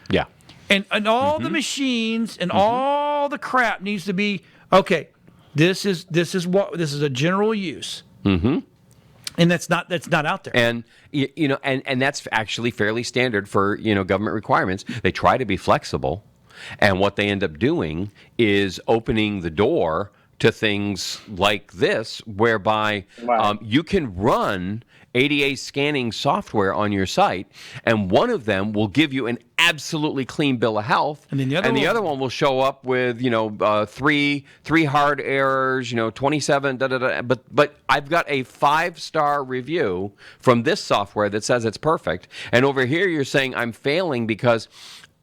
Yeah. And all the machines and all the crap needs to be okay. This is a general use. Mm-hmm. And that's not out there. And and that's actually fairly standard for government requirements. They try to be flexible, and what they end up doing is opening the door to things like this, whereby you can run ADA scanning software on your site, and one of them will give you an absolutely clean bill of health, and then the other one will show up with three hard errors, 27 but I've got a 5-star review from this software that says it's perfect, and over here you're saying I'm failing because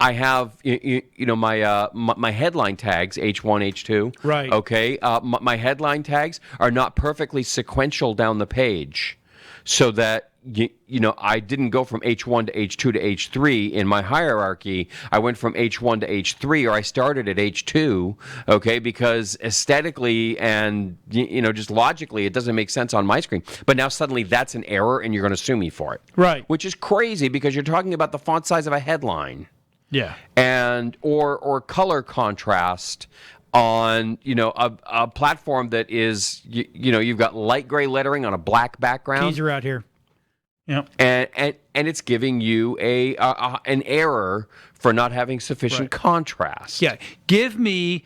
I have my headline tags H1, H2. Right. Okay. My headline tags are not perfectly sequential down the page, so that I didn't go from H1 to H2 to H3 in my hierarchy. I went from H1 to H3, or I started at H2, okay, because aesthetically and, just logically, it doesn't make sense on my screen. But now suddenly that's an error, and you're going to sue me for it. Right. Which is crazy, because you're talking about the font size of a headline. Yeah. And or color contrast on a platform that is you've got light gray lettering on a black background. Keys are out here. Yep. And it's giving you an error for not having sufficient contrast. Yeah. Give me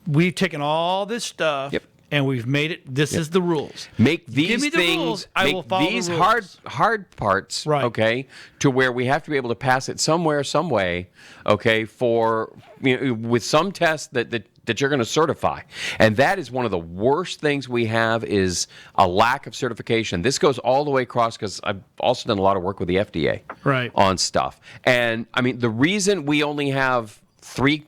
we've taken all this stuff. Yep. And we've made it. This is the rules. Make these Give me the things. rules. I will follow these the rules. hard parts. Right. Okay. To where we have to be able to pass it somewhere, some way. Okay. For with some test that you're going to certify, and that is one of the worst things we have is a lack of certification. This goes all the way across, because I've also done a lot of work with the FDA. Right. On stuff, and I mean the reason we only have three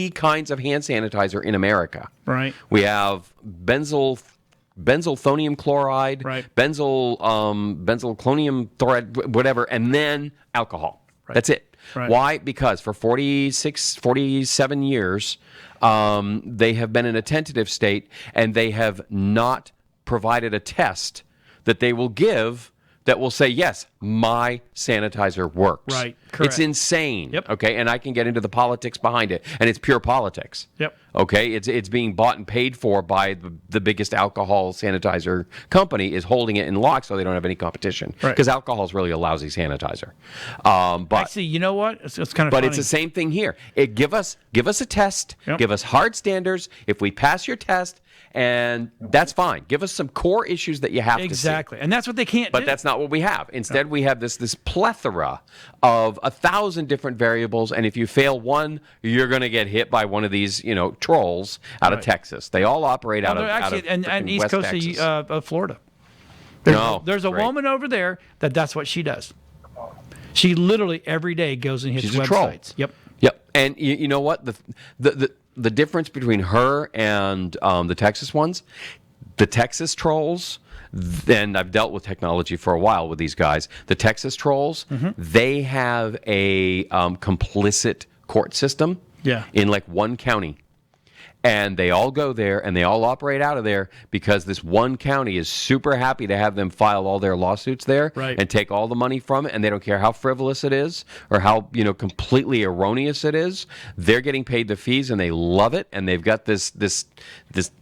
kinds of hand sanitizer in America. Right. We have benzalthonium chloride, right. benzalclonium chloride, whatever, and then alcohol. Right. That's it. Right. Why? Because for 47 years, they have been in a tentative state, and they have not provided a test that they will give that will say, yes, my sanitizer works. Right, correct. It's insane. Yep. Okay, and I can get into the politics behind it, and it's pure politics. Yep. Okay, it's being bought and paid for by the biggest alcohol sanitizer company is holding it in lock so they don't have any competition. Right. Because alcohol is really a lousy sanitizer. But actually, you know what? It's kind of. But funny. it's the same thing here. Give us a test. Yep. Give us hard standards. If we pass your test, and that's fine. Give us some core issues that you have to see. Exactly, and that's what they can't do. But that's not what we have. Instead, we have this plethora of 1,000 different variables, and if you fail one, you're going to get hit by one of these, trolls out of Texas. They all operate out of and East West Coast Texas. of Florida. There's a great. woman over there that's what she does. She literally every day goes and hits She's a troll. websites. Yep. Yep. And you know what? The difference between her and the Texas ones, the Texas trolls, and I've dealt with technology for a while with these guys, the Texas trolls, they have a complicit court system in like one county. And they all go there, and they all operate out of there because this one county is super happy to have them file all their lawsuits there and take all the money from it, and they don't care how frivolous it is or how completely erroneous it is. They're getting paid the fees, and they love it, and they've got this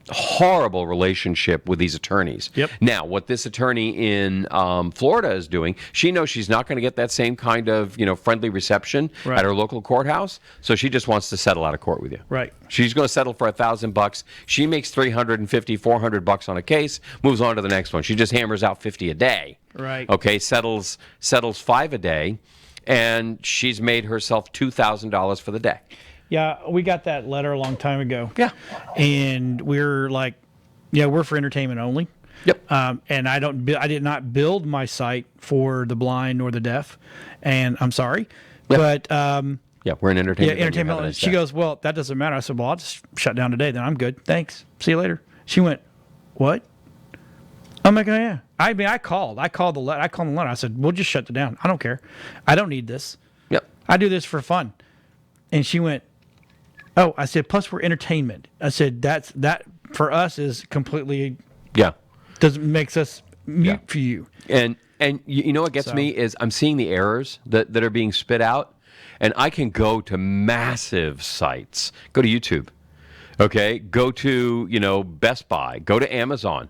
horrible relationship with these attorneys. Yep. Now, what this attorney in Florida is doing, she knows she's not going to get that same kind of friendly reception at her local courthouse, so she just wants to settle out of court with you. Right. She's going to settle for $1,000. She makes $350, $400 on a case, moves on to the next one. She just hammers out 50 a day. Right. Okay, settles 5 a day, and she's made herself $2,000 for the day. Yeah, we got that letter a long time ago. Yeah. And we're like, we're for entertainment only. Yep. And I did not build my site for the blind or the deaf, and I'm sorry, but yeah, we're in entertainment. Yeah, entertainment only. She goes, well, that doesn't matter. I said, well, I'll just shut down today. Then I'm good. Thanks. See you later. She went, what? I'm like, oh, yeah. I mean, I called the letter. I said, we'll just shut it down. I don't care. I don't need this. Yep. I do this for fun. And she went, oh, I said, plus we're entertainment. I said, that for us is completely, makes us mute for you. And you know what gets me is I'm seeing the errors that are being spit out, and I can go to massive sites. Go to YouTube. Okay? Go to, Best Buy. Go to Amazon.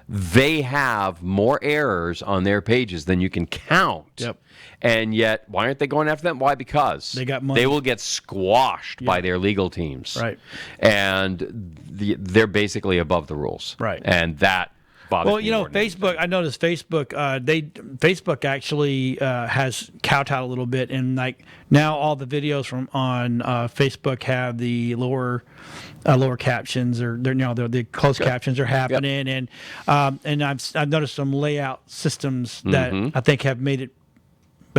They have more errors on their pages than you can count. Yep. And yet, why aren't they going after them? Why? Because they got money. They will get squashed by their legal teams. Right. And they're basically above the rules. Right. And that bothers me more than Facebook, I noticed Facebook, Facebook actually has kowtowed a little bit, and like now all the videos from on Facebook have the lower captions, or the closed captions are happening, and I've noticed some layout systems that I think have made it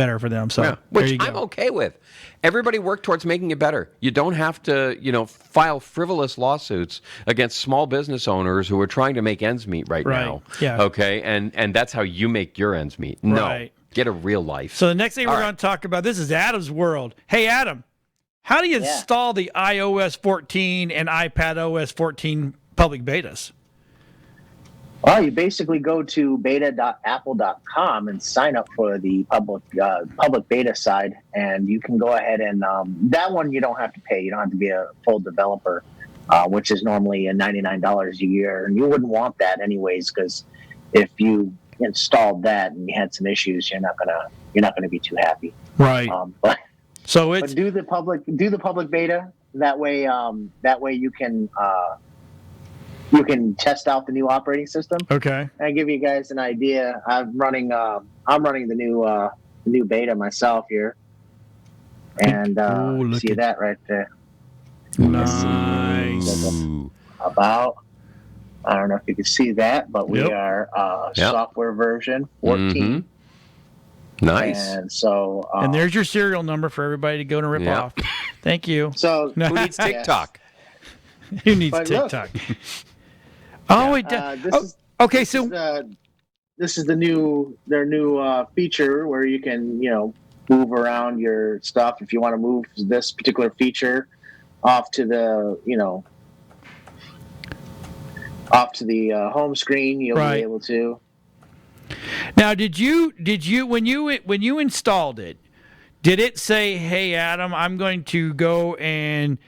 better for them. So Yeah, there which you go. I'm okay with. Everybody work towards making it better. You don't have to, file frivolous lawsuits against small business owners who are trying to make ends meet right now. Yeah. Okay, and that's how you make your ends meet. No, Right. get a real life. So the next thing we're All going to talk about, this is Adam's world. Hey, Adam, how do you install the iOS 14 and iPad OS 14 public betas? Well, you basically go to beta.apple.com and sign up for the public beta side, and you can go ahead and that one you don't have to pay. You don't have to be a full developer, which is normally $99 a year, and you wouldn't want that anyways, because if you installed that and you had some issues, you're not gonna be too happy. Right. But But do the public beta. That way you can test out the new operating system. Okay. I give you guys an idea. I'm running the new beta myself here, and look see at that right there. Nice. Ooh. About, I don't know if you can see that, but we Yep. are Yep. software version 14. Nice. And so And there's your serial number for everybody to go and rip Yep. off. Thank you. so Who needs TikTok? Who needs But look. TikTok? Oh, it does. this is Okay, this so is, this is their new feature where you can move around your stuff. If you want to move this particular feature off to the home screen, you'll Right. be able to. now did you when you installed it, did it say, "Hey Adam, I'm going to go and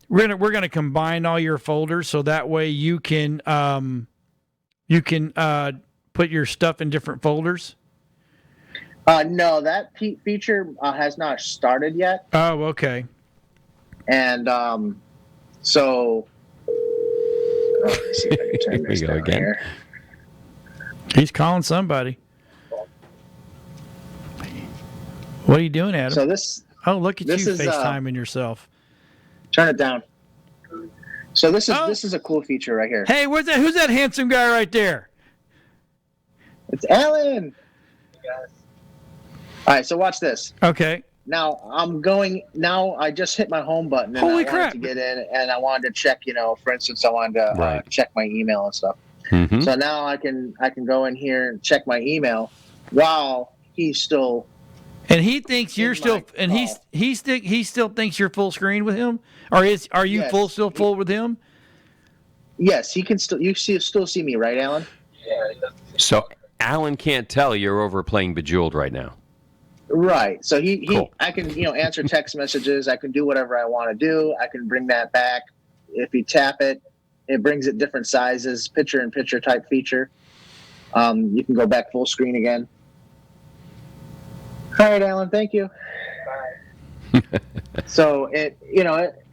we're going to combine all your folders so that way you can put your stuff in different folders"? No, that feature has not started yet, Oh, okay. and so. Let's see if I can turn Here we this go down again. here. He's calling somebody. What are you doing, Adam? So this. Oh, look at this you is, FaceTiming yourself. Turn it down. So this Oh. is a cool feature right here. Hey, where's that? Who's that handsome guy right there? It's Alan. All right, so watch this. Okay. Now I just hit my home button, and Holy I crap. wanted to get in, and I wanted to check. For instance, I wanted to Right. check my email and stuff. Mhm. So now I can go in here and check my email while he's still. And he thinks you're In still, my and call. he still thinks you're full screen with him, or are you Yes. full with him? Yes, he can still. You still see me, right, Alan? So Alan can't tell you're over playing Bejeweled right now. Right. So he Cool. I can answer text messages. I can do whatever I want to do. I can bring that back. If you tap it, it brings it different sizes, picture-in-picture type feature. You can go back full screen again. All right, Alan. Thank you. So it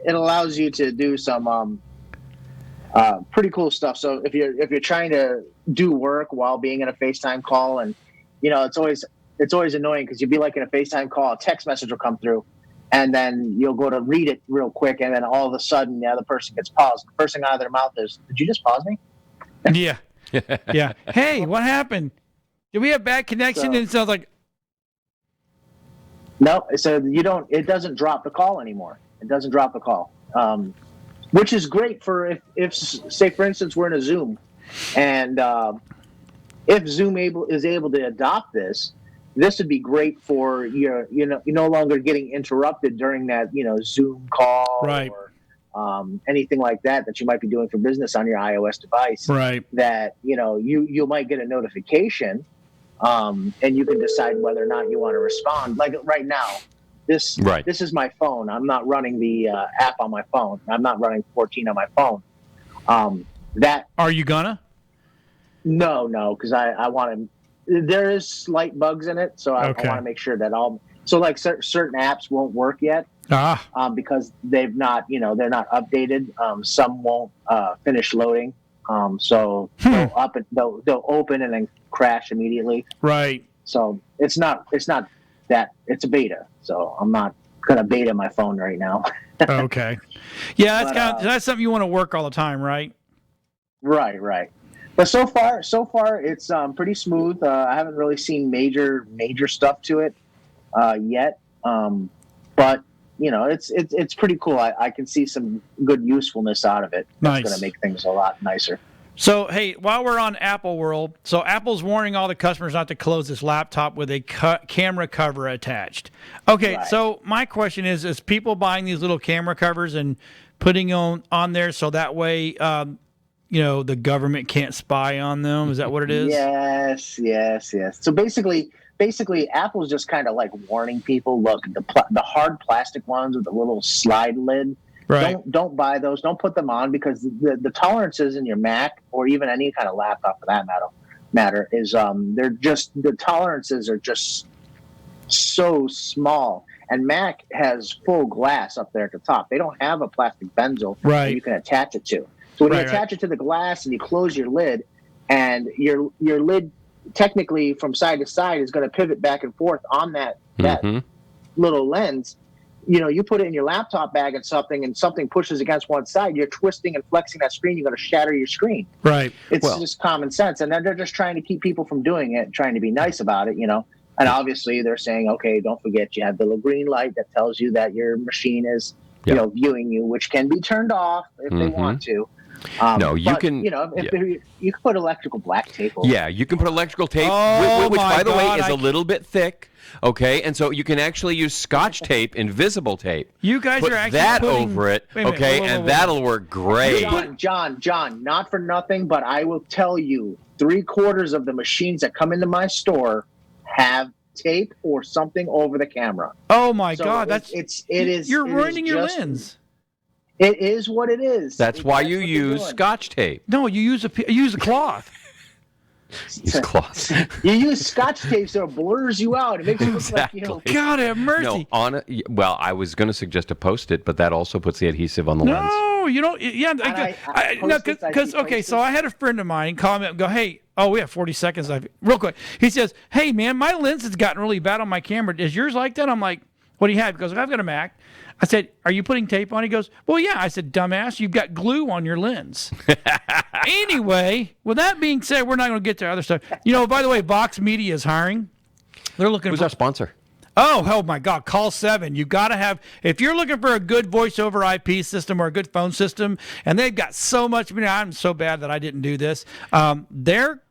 allows you to do some pretty cool stuff. So if you're trying to do work while being in a FaceTime call, and it's always annoying because you'll be like in a FaceTime call, a text message will come through, and then you'll go to read it real quick, and then all of a sudden the other person gets paused. The first thing out of their mouth is, "Did you just pause me?" Yeah. Yeah. Hey, what happened? Did we have bad connection? So- And it sounds like, No, so it doesn't drop the call anymore. It doesn't drop the call, which is great for if say for instance we're in a Zoom, and if Zoom is able to adopt this would be great for you're no longer getting interrupted during that Zoom call, Right. or anything like that you might be doing for business on your iOS device. right. That you might get a notification. And you can decide whether or not you want to respond. Like right now, this is my phone. I'm not running the app on my phone. I'm not running 14 on my phone. Are you gonna? No, because I want to. There is slight bugs in it, so I Okay. want to make sure that all. So like certain apps won't work yet because they've not, they're not updated. Some won't finish loading. So they'll open and then crash immediately. Right. So it's not that it's a beta. So I'm not gonna beta my phone right now. Okay. Yeah, that's But, that's something you want to work all the time, right? Right. But so far it's pretty smooth. I haven't really seen major stuff to it. yet, but it's pretty cool. I can see some good usefulness out of it. Nice. It's going to make things a lot nicer. So, hey, while we're on Apple World, so Apple's warning all the customers not to close this laptop with a camera cover attached. Okay, Right. So my question is people buying these little camera covers and putting on there so that way, the government can't spy on them? Is that what it is? Yes. So basically, Apple's just kind of like warning people. Look, the hard plastic ones with the little slide lid. Right. Don't buy those. Don't put them on because the tolerances in your Mac or even any kind of laptop for that matter is the tolerances are just so small. And Mac has full glass up there at the top. They don't have a plastic benzo that you can attach it to. So when you attach it to the glass and you close your lid, and your lid technically from side to side is going to pivot back and forth on that little lens. You put it in your laptop bag and something pushes against one side, you're twisting and flexing that screen, you're going to shatter your screen. Right. It's just common sense. And then they're just trying to keep people from doing it, trying to be nice about it, And obviously they're saying, okay, don't forget you have the little green light that tells you that your machine is, viewing you, which can be turned off if they want to. You can put electrical black tape over. Yeah, you can put electrical tape, which by the way, is a little bit thick. Okay, and so you can actually use Scotch tape, invisible tape. You guys put are actually that putting, over it, okay, and that'll work great. John, not for nothing, but I will tell you, 3/4 of the machines that come into my store have tape or something over the camera. Oh my God, you're ruining your lens. It is what it is. That's why you use Scotch tape. No, you use a cloth. Use cloth. You use Scotch tape so it blurs you out. It makes you look like God have mercy. No, I was going to suggest a Post-it, but that also puts the adhesive on the lens. No, you don't. Yeah, because so I had a friend of mine call me up and go, "Hey, we have 40 seconds left, real quick." He says, "Hey, man, my lens has gotten really bad on my camera. Is yours like that?" I'm like, "What do you have?" He goes, "I've got a Mac." I said, "Are you putting tape on?" He goes, "Well, yeah." I said, "Dumbass, you've got glue on your lens." Anyway, with that being said, we're not going to get to other stuff. By the way, Vox Media is hiring. They're looking Who's our sponsor? Oh my God, call 7. You've got to have, if you're looking for a good voice over IP system or a good phone system, and they've got so much, I'm so bad that I didn't do this. They're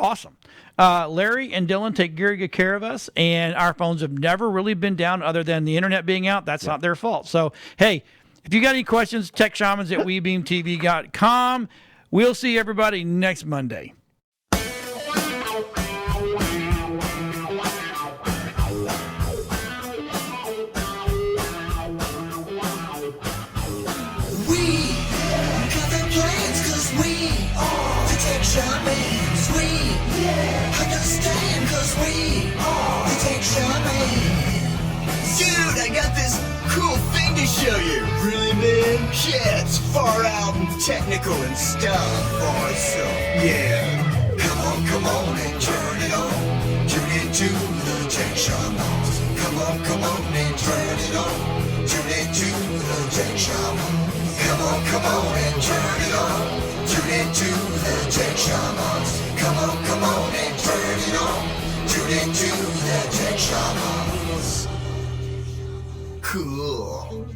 awesome. Larry and Dylan take very good care of us, and our phones have never really been down other than the internet being out. That's not their fault. So, hey, if you got any questions, techshamans@webeamtv.com. We'll see everybody next Monday. Shamans, we understand cause we are the Tech Shamans. Dude, I got this cool thing to show you. Really, man? Yeah, it's far out and technical and stuff. Awesome. Yeah. Come on and turn it on. Tune into the Tech Shamans. Come on and turn it on. Tune into the Tech Shamans. Come on and turn it on. Tune into the Tech Shamans. Come on and turn it on. Tune into the Tech Shamans. Cool.